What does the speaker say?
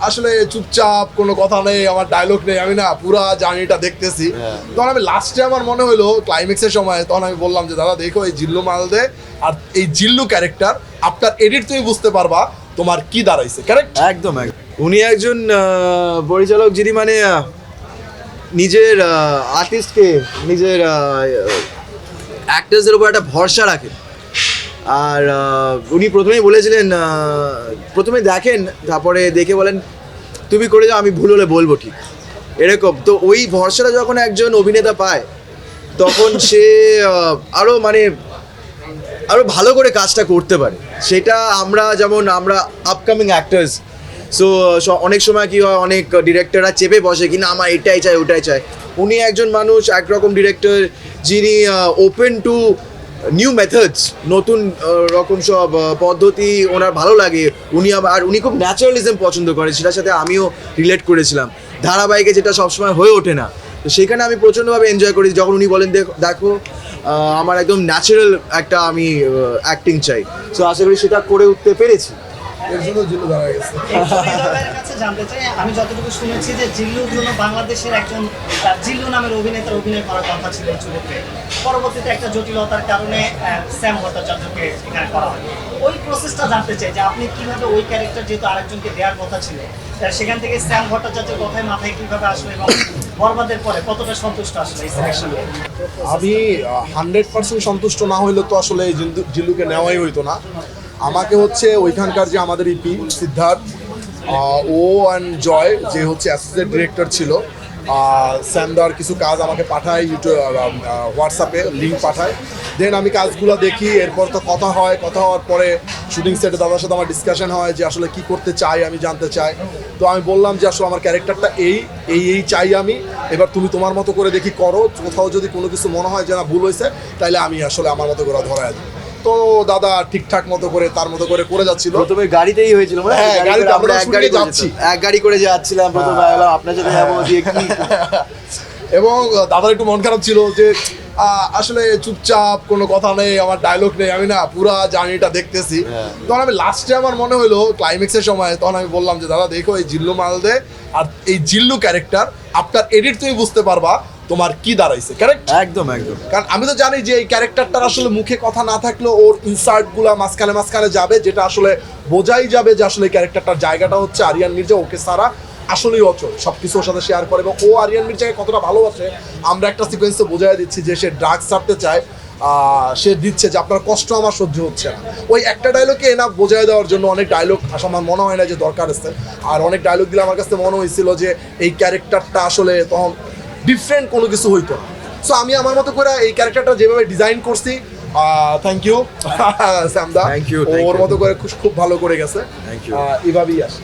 আসলে চুপচাপ, কোনো কথা নেই, আমার ডায়লগ নেই, আমি না পুরা জার্নিটা দেখতেছি। তখন আমি লাস্টে আমার মনে হলো ক্লাইম্যাক্সের সময়, তখন আমি বললাম যে দাদা দেখো এই জিল্লু মালদে আর এই জিল্লু ক্যারেক্টার আফটার এডিট তুমি বুঝতে পারবা তোমার কি দাঁড়াইছে। কারেক্ট, একদম একদম। উনি একজন পরিচালক যিনি মানে নিজের আর্টিস্টকে, নিজের অ্যাক্টার্সদের উপর একটা ভরসা রাখেন। আর উনি প্রথমেই বলেছিলেন, প্রথমে দেখেন তারপরে দেখে বলেন তুমি করে যাও, আমি ভুল হলে বলবো, ঠিক এরকম। তো ওই ভরসাটা যখন একজন অভিনেতা পায় তখন সে আরও মানে আরও ভালো করে কাজটা করতে পারে। সেটা আমরা যেমন আমরা আপকামিং অ্যাক্টার্স, সো অনেক সময় কী হয়, অনেক ডিরেক্টররা চেপে বসে কিনা আমার এটাই চাই ওটাই চাই। উনি একজন মানুষ, একরকম ডিরেক্টর যিনি ওপেন টু নিউ মেথডস, নতুন রকম সব পদ্ধতি ওনার ভালো লাগে। আর উনি খুব ন্যাচারালিজম পছন্দ করে, সেটার সাথে আমিও রিলেট করেছিলাম। ধারাবাহিকে যেটা সবসময় হয়ে ওঠে না, তো সেখানে আমি প্রচণ্ডভাবে এনজয় করি যখন উনি বলেন দেখো আমার একদম ন্যাচারাল একটা আমি অ্যাক্টিং চাই। সো আশা করি সেটা করে উঠতে পেরেছি। এর জন্য জিল্লু দাঁড়া গেছে। কাছে জানতে চাই, আমি যতটুকু শুনেছি যে জিল্লুর জন্য বাংলাদেশের একজন জিল্লু নামের অভিনেতার অভিনয় করার কথা ছিল এই চরিত্রে, পরবর্তীতে একটা জটিলতার কারণে স্যাম ভট্টাচার্যকে এখানে করা হয়। ওই প্রসেসটা জানতে চাই যে আপনি কিভাবে ওই ক্যারেক্টার যেহেতু আরেকজনকে দেওয়ার কথা ছিল, সেখান থেকে স্যাম ভট্টাচার্যের কথায় মাথায় কিভাবে আসলো এবং বরবাদের পরে কতটা সন্তুষ্ট আসলে এই সিলেকশনে? আমি 100% সন্তুষ্ট না হইলে তো আসলে এই জিল্লুকে নেওয়াই হইতো না। আমাকে হচ্ছে ওইখানকার যে আমাদের ইপি সিদ্ধার্থ, ও অ্যান্ড জয় যে হচ্ছে অ্যাসিস্ট্যান্ট ডিরেক্টর ছিল, স্যামদার কিছু কাজ আমাকে পাঠায়, ইউটিউব হোয়াটসঅ্যাপে লিঙ্ক পাঠায়। দেন আমি কাজগুলো দেখি, এরপর তো কথা হয়, কথা হওয়ার পরে শুটিং সেটে দাদার সাথে আমার ডিসকাশন হয় যে আসলে কী করতে চাই, আমি জানতে চাই। তো আমি বললাম যে আসলে আমার ক্যারেক্টারটা এই চাই আমি, এবার তুমি তোমার মতো করে দেখি করো, কোথাও যদি কোনো কিছু মনে হয় যে না ভুল হয়েছে তাহলে আমি আসলে আমার মতো করে ধরায় দিই। তো দাদা ঠিকঠাক মতো করে তার মতো করে যাচ্ছিল। প্রথমে গাড়িতেই হয়েছিল, হ্যাঁ গাড়িতে আমরা এক গাড়ি করে যাচ্ছিলাম প্রথমে, আপনার সাথে যাবো দিয়ে কি। এবং দাদার একটু মন খারাপ ছিল যে আসলে চুপচাপ, কোনো কথা নেই, আমার ডায়লগ নেই, আমি না পুরা জার্নিটা দেখতেছি। তখন আমি লাস্টে আমার মনে হলো ক্লাইম্যাক্সের সময়, তখন আমি বললাম যে দাদা দেখো এই জিল্লু মালদে আর এই জিল্লু ক্যারেক্টার আফটার এডিট তুমি বুঝতে পারবা তোমার কি দাঁড়াইছে। কারেক্ট, একদম একদম। কারণ আমি তো জানি যে এই ক্যারেক্টারটার আসলে মুখে কথা না থাকলেও ওর ইনসার্টগুলো মাঝখানে যাবে, যেটা আসলে বোঝাই যাবে যে আসলে এই ক্যারেক্টারটার জায়গাটা হচ্ছে আরিয়ান মির্জা, ওকে সারা আসলেই অচল, সব কিছু ওর সাথে শেয়ার করে এবং ও আরিয়ান মির্জাকে কতটা ভালোবাসে আমরা একটা সিকোয়েন্সে বোঝাই দিচ্ছি যে সে ড্রাগস ছাড়তে চায়, সে দিচ্ছে যে আপনার কষ্ট আমার সহ্য হচ্ছে না। ওই একটা ডায়লগকে না বোঝাই দেওয়ার জন্য অনেক ডায়লগ আমার মনে হয় না যে দরকার আছে, আর অনেক ডায়লগ দিলে আমার কাছে মনে হয়েছিল যে এই ক্যারেক্টারটা আসলে তখন ডিফারেন্ট কোনো কিছু হইতো না। সো আমি আমার মতো করে এই ক্যারেক্টারটা যেভাবে ডিজাইন করছি, থ্যাংক ইউ স্যামদা, ওর মতো করে খুব ভালো করে গেছে, এভাবেই আসে।